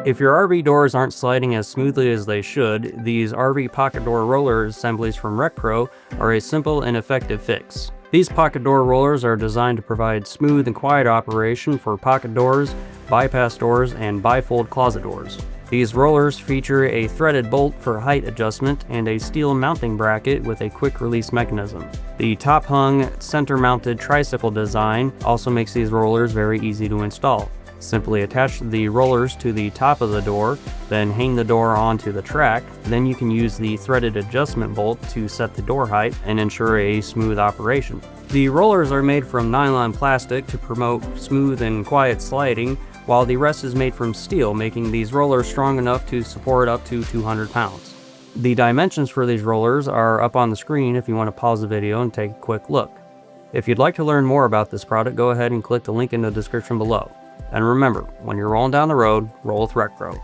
If your RV doors aren't sliding as smoothly as they should, these RV pocket door roller assemblies from RecPro are a simple and effective fix. These pocket door rollers are designed to provide smooth and quiet operation for pocket doors, bypass doors, and bifold closet doors. These rollers feature a threaded bolt for height adjustment and a steel mounting bracket with a quick release mechanism. The top-hung, center-mounted tricycle design also makes these rollers very easy to install. Simply attach the rollers to the top of the door, then hang the door onto the track. Then you can use the threaded adjustment bolt to set the door height and ensure a smooth operation. The rollers are made from nylon plastic to promote smooth and quiet sliding, while the rest is made from steel, making these rollers strong enough to support up to 200 pounds. The dimensions for these rollers are up on the screen if you want to pause the video and take a quick look. If you'd like to learn more about this product, go ahead and click the link in the description below. And remember, when you're rolling down the road, roll with RecPro.